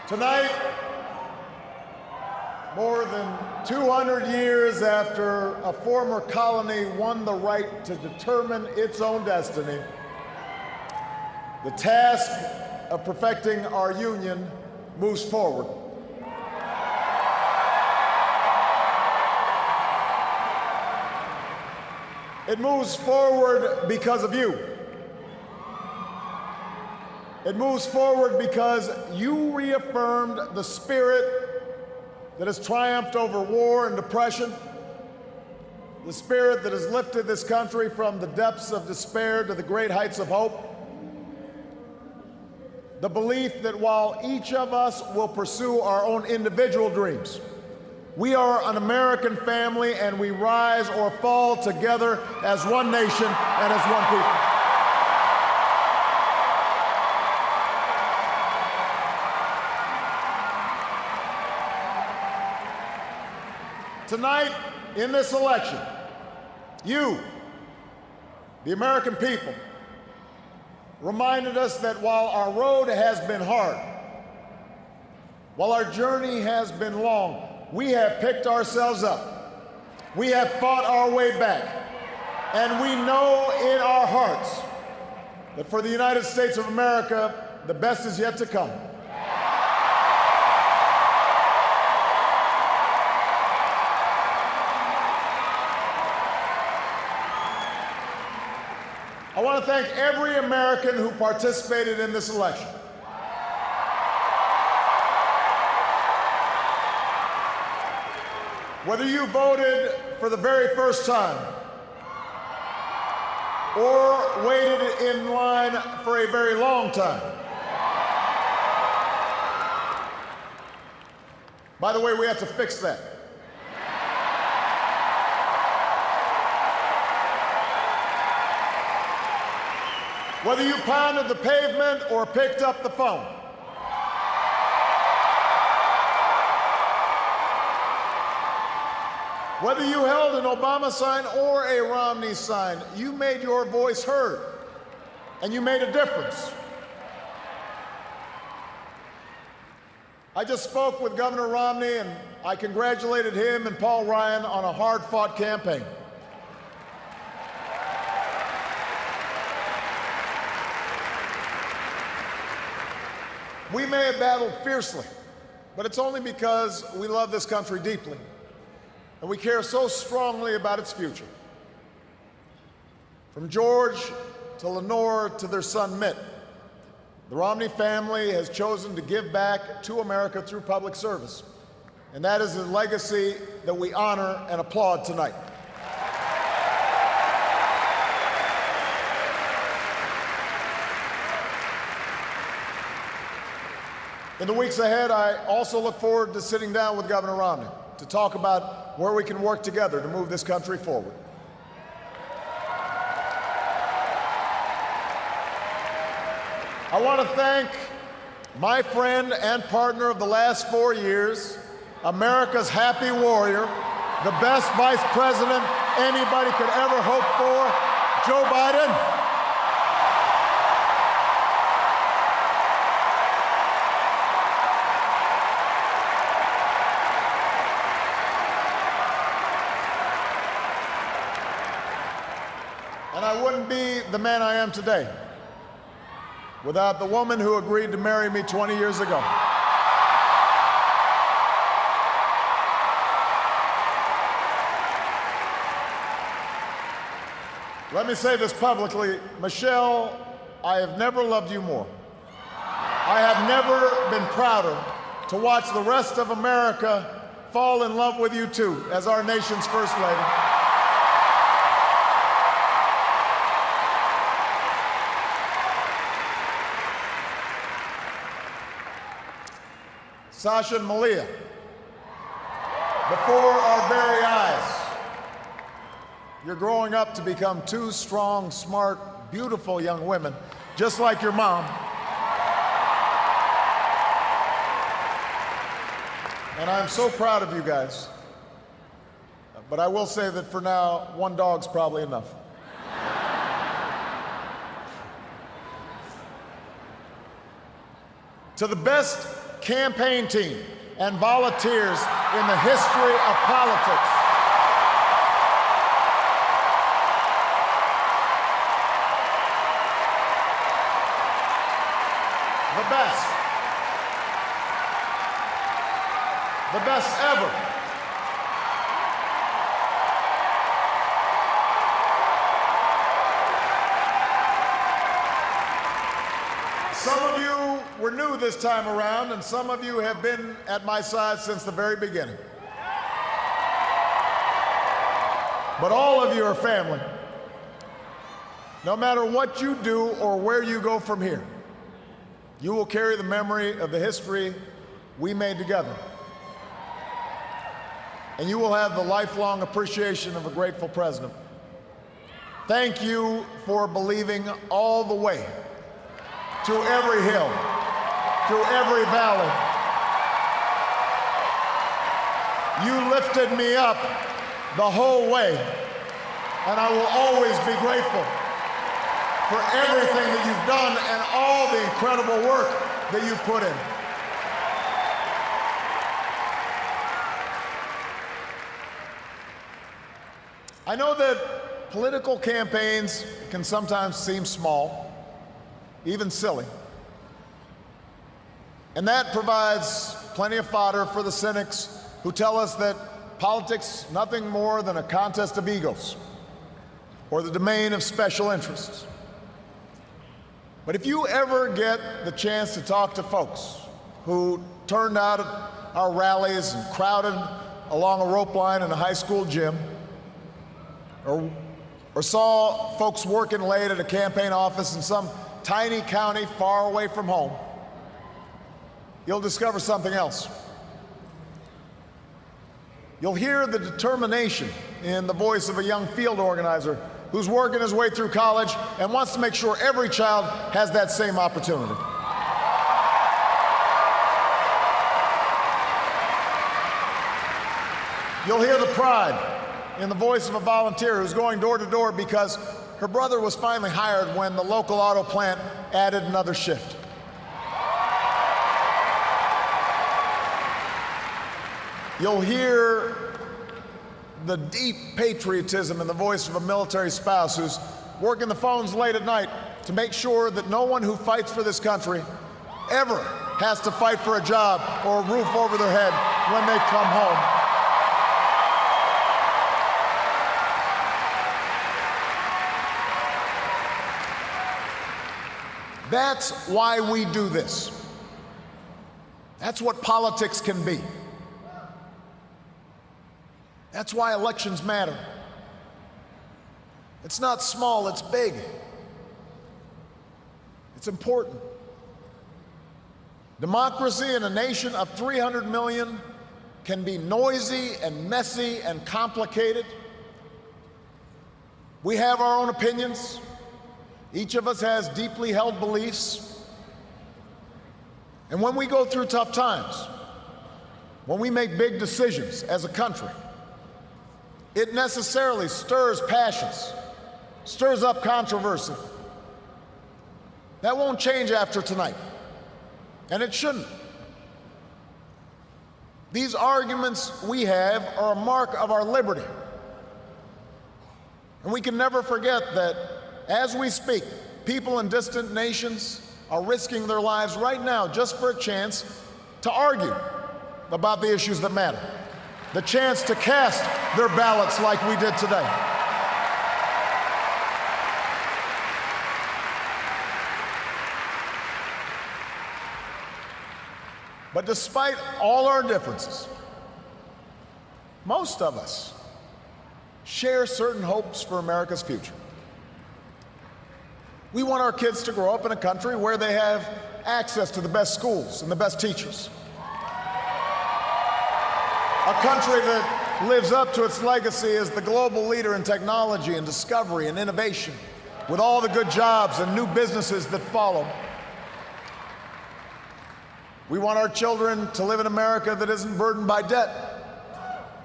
Tonight, more than 200 years after a former colony won the right to determine its own destiny, the task of perfecting our union moves forward. It moves forward because of you. It moves forward because you reaffirmed the spirit that has triumphed over war and depression, the spirit that has lifted this country from the depths of despair to the great heights of hope, the belief that while each of us will pursue our own individual dreams, we are an American family and we rise or fall together as one nation and as one people. Tonight, in this election, you, the American people, reminded us that while our road has been hard, while our journey has been long, we have picked ourselves up. We have fought our way back. And we know in our hearts that for the United States of America, the best is yet to come. I want to thank every American who participated in this election. Whether you voted for the very first time or waited in line for a very long time. By the way, we have to fix that. Whether you pounded the pavement or picked up the phone. Whether you held an Obama sign or a Romney sign, you made your voice heard, and you made a difference. I just spoke with Governor Romney, and I congratulated him and Paul Ryan on a hard-fought campaign. We may have battled fiercely, but it's only because we love this country deeply, and we care so strongly about its future. From George to Lenore to their son Mitt, the Romney family has chosen to give back to America through public service, and that is a legacy that we honor and applaud tonight. In the weeks ahead, I also look forward to sitting down with Governor Romney to talk about where we can work together to move this country forward. I want to thank my friend and partner of the last 4 years, America's happy warrior, the best vice president anybody could ever hope for, Joe Biden. And I wouldn't be the man I am today without the woman who agreed to marry me 20 years ago. Let me say this publicly, Michelle, I have never loved you more. I have never been prouder to watch the rest of America fall in love with you too, as our nation's First Lady. Sasha and Malia, before our very eyes, you're growing up to become two strong, smart, beautiful young women, just like your mom. And I'm so proud of you guys. But I will say that for now, one dog's probably enough. To the best campaign team and volunteers in the history of politics. The best. The best ever. Some of you were new this time around, and some of you have been at my side since the very beginning. But all of you are family. No matter what you do or where you go from here, you will carry the memory of the history we made together. And you will have the lifelong appreciation of a grateful president. Thank you for believing all the way through every hill, through every valley. You lifted me up the whole way, and I will always be grateful for everything that you've done and all the incredible work that you put in. I know that political campaigns can sometimes seem small, even silly. And that provides plenty of fodder for the cynics who tell us that politics is nothing more than a contest of egos or the domain of special interests. But if you ever get the chance to talk to folks who turned out at our rallies and crowded along a rope line in a high school gym, or saw folks working late at a campaign office in some tiny county far away from home, you'll discover something else. You'll hear the determination in the voice of a young field organizer who's working his way through college and wants to make sure every child has that same opportunity. You'll hear the pride in the voice of a volunteer who's going door to door because her brother was finally hired when the local auto plant added another shift. You'll hear the deep patriotism in the voice of a military spouse who's working the phones late at night to make sure that no one who fights for this country ever has to fight for a job or a roof over their head when they come home. That's why we do this. That's what politics can be. That's why elections matter. It's not small, it's big. It's important. Democracy in a nation of 300 million can be noisy and messy and complicated. We have our own opinions. Each of us has deeply held beliefs. And when we go through tough times, when we make big decisions as a country, it necessarily stirs passions, stirs up controversy. That won't change after tonight, and it shouldn't. These arguments we have are a mark of our liberty. And we can never forget that as we speak, people in distant nations are risking their lives right now just for a chance to argue about the issues that matter, the chance to cast their ballots like we did today. But despite all our differences, most of us share certain hopes for America's future. We want our kids to grow up in a country where they have access to the best schools and the best teachers. A country that lives up to its legacy as the global leader in technology and discovery and innovation, with all the good jobs and new businesses that follow. We want our children to live in America that isn't burdened by debt,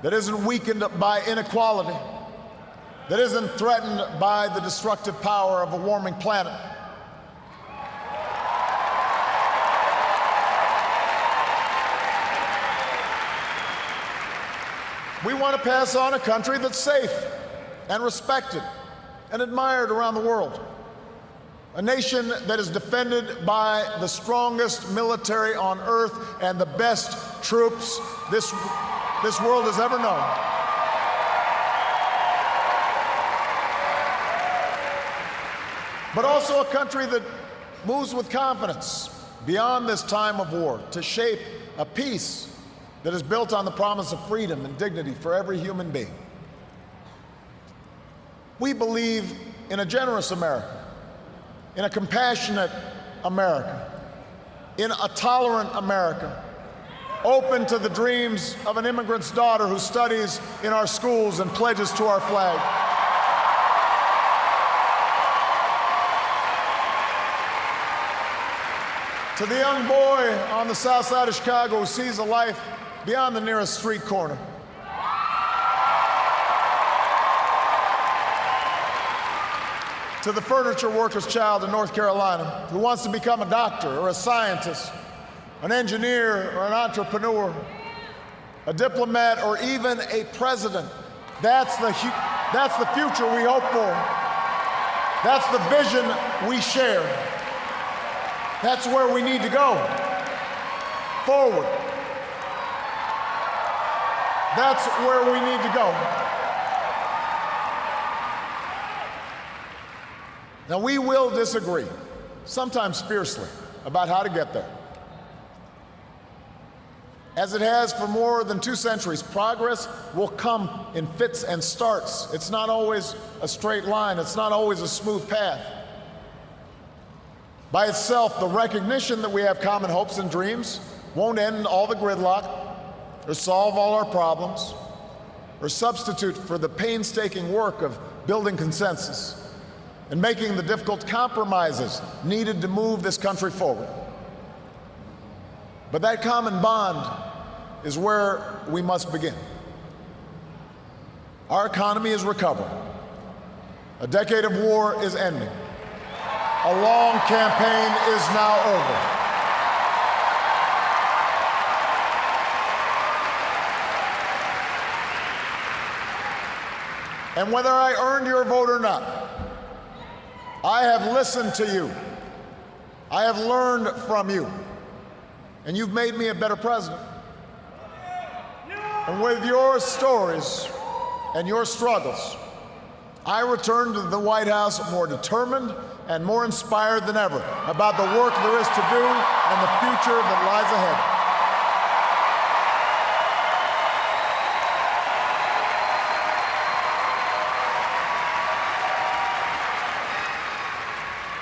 that isn't weakened by inequality, that isn't threatened by the destructive power of a warming planet. We want to pass on a country that's safe and respected and admired around the world. A nation that is defended by the strongest military on earth and the best troops this world has ever known. But also a country that moves with confidence beyond this time of war to shape a peace that is built on the promise of freedom and dignity for every human being. We believe in a generous America, in a compassionate America, in a tolerant America, open to the dreams of an immigrant's daughter who studies in our schools and pledges to our flag. To the young boy on the south side of Chicago who sees a life beyond the nearest street corner. To the furniture worker's child in North Carolina who wants to become a doctor or a scientist, an engineer or an entrepreneur, a diplomat or even a president. That's the future we hope for. That's the vision we share. That's where we need to go. Forward. That's where we need to go. Now, we will disagree, sometimes fiercely, about how to get there. As it has for more than 2 centuries, progress will come in fits and starts. It's not always a straight line. It's not always a smooth path. By itself, the recognition that we have common hopes and dreams won't end all the gridlock or solve all our problems or substitute for the painstaking work of building consensus and making the difficult compromises needed to move this country forward. But that common bond is where we must begin. Our economy is recovering. A decade of war is ending. A long campaign is now over. And whether I earned your vote or not, I have listened to you. I have learned from you. And you've made me a better president. And with your stories and your struggles, I return to the White House more determined and more inspired than ever about the work there is to do and the future that lies ahead.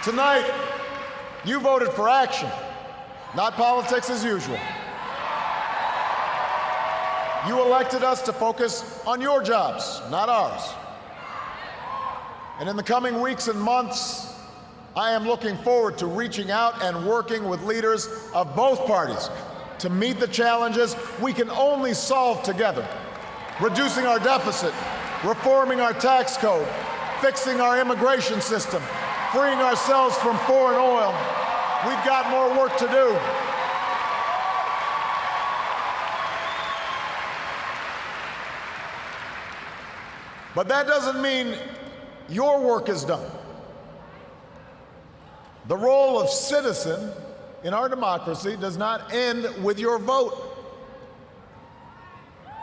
Tonight, you voted for action, not politics as usual. You elected us to focus on your jobs, not ours. And in the coming weeks and months, I am looking forward to reaching out and working with leaders of both parties to meet the challenges we can only solve together, reducing our deficit, reforming our tax code, fixing our immigration system, freeing ourselves from foreign oil. We've got more work to do. But that doesn't mean your work is done. The role of citizen in our democracy does not end with your vote.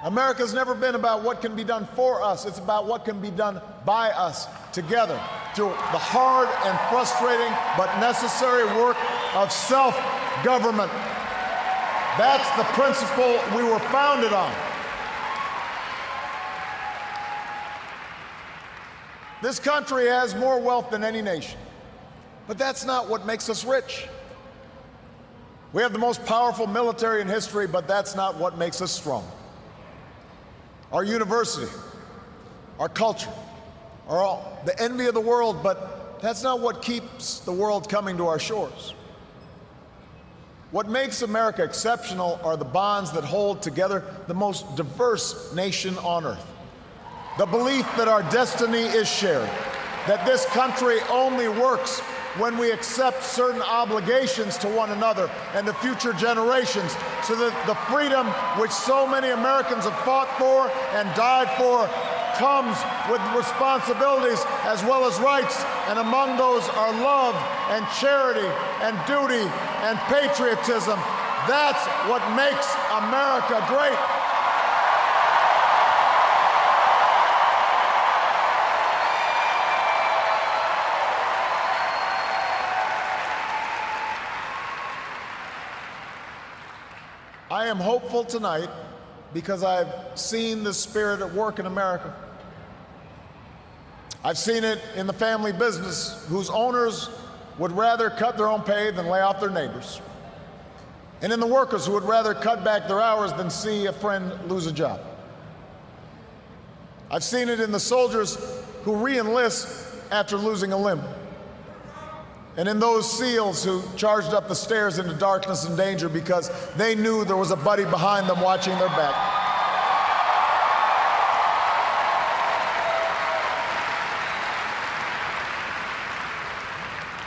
America's never been about what can be done for us. It's about what can be done by us together through the hard and frustrating but necessary work of self-government. That's the principle we were founded on. This country has more wealth than any nation, but that's not what makes us rich. We have the most powerful military in history, but that's not what makes us strong. Our university, our culture, are all the envy of the world, but that's not what keeps the world coming to our shores. What makes America exceptional are the bonds that hold together the most diverse nation on earth. The belief that our destiny is shared, that this country only works when we accept certain obligations to one another and to future generations, so that the freedom which so many Americans have fought for and died for comes with responsibilities as well as rights, and among those are love and charity and duty and patriotism. That's what makes America great. I am hopeful tonight because I've seen the spirit at work in America. I've seen it in the family business whose owners would rather cut their own pay than lay off their neighbors, and in the workers who would rather cut back their hours than see a friend lose a job. I've seen it in the soldiers who re-enlist after losing a limb, and in those SEALs who charged up the stairs into darkness and danger because they knew there was a buddy behind them watching their back.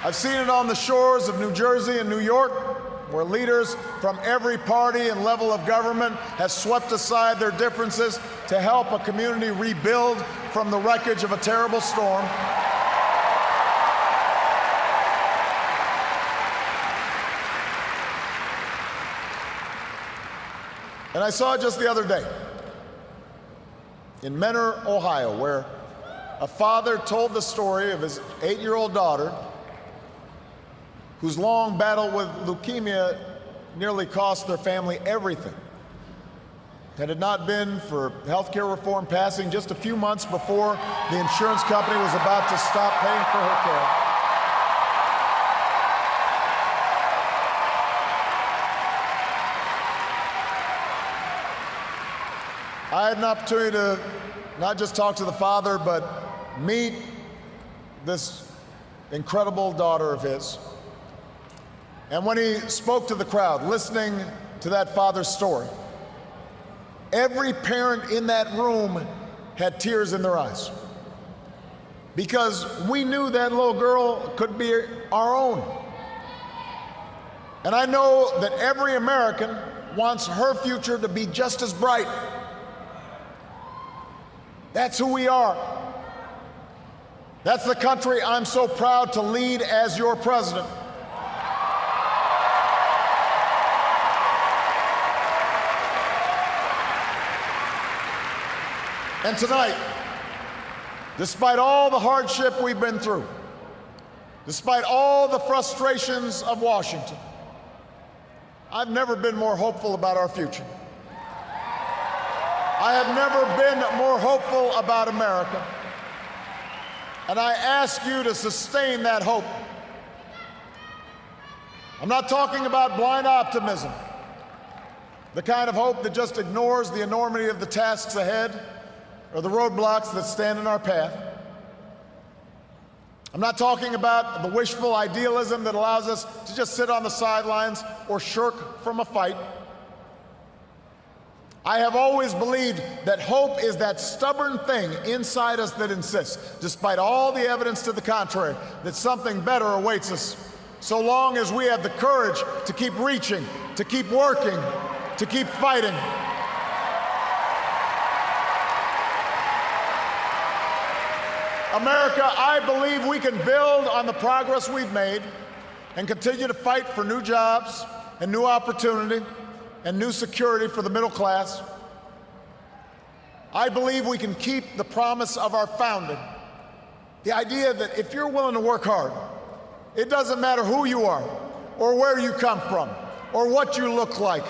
I've seen it on the shores of New Jersey and New York, where leaders from every party and level of government have swept aside their differences to help a community rebuild from the wreckage of a terrible storm. And I saw it just the other day in Menor, Ohio, where a father told the story of his 8-year-old daughter whose long battle with leukemia nearly cost their family everything. Had it not been for health care reform passing just a few months before the insurance company was about to stop paying for her care. I had an opportunity to not just talk to the father, but meet this incredible daughter of his. And when he spoke to the crowd, listening to that father's story, every parent in that room had tears in their eyes, because we knew that little girl could be our own. And I know that every American wants her future to be just as bright. That's who we are. That's the country I'm so proud to lead as your president. And tonight, despite all the hardship we've been through, despite all the frustrations of Washington, I've never been more hopeful about our future. I have never been more hopeful about America. And I ask you to sustain that hope. I'm not talking about blind optimism, the kind of hope that just ignores the enormity of the tasks ahead or the roadblocks that stand in our path. I'm not talking about the wishful idealism that allows us to just sit on the sidelines or shirk from a fight. I have always believed that hope is that stubborn thing inside us that insists, despite all the evidence to the contrary, that something better awaits us, so long as we have the courage to keep reaching, to keep working, to keep fighting. America, I believe we can build on the progress we've made and continue to fight for new jobs and new opportunity and new security for the middle class. I believe we can keep the promise of our founding, the idea that if you're willing to work hard, it doesn't matter who you are or where you come from or what you look like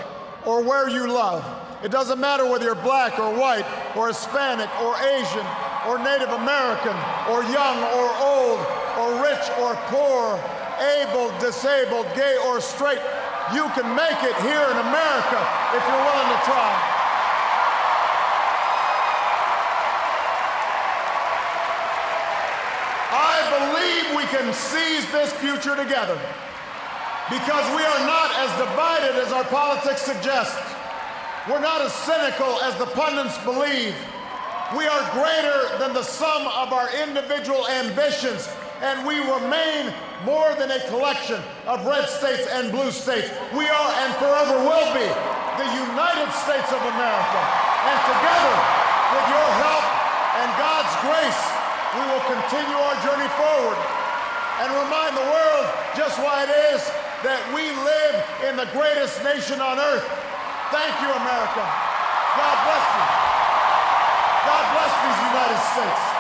or where you love. It doesn't matter whether you're black or white or Hispanic or Asian or Native American or young or old or rich or poor, able, disabled, gay or straight. You can make it here in America if you're willing to try. I believe we can seize this future together because we are not as divided as our politics suggests. We're not as cynical as the pundits believe. We are greater than the sum of our individual ambitions. and we remain more than a collection of red states and blue states. We are and forever will be the United States of America. And together, with your help and God's grace, we will continue our journey forward and remind the world just why it is that we live in the greatest nation on earth. Thank you, America. God bless you. God bless these United States.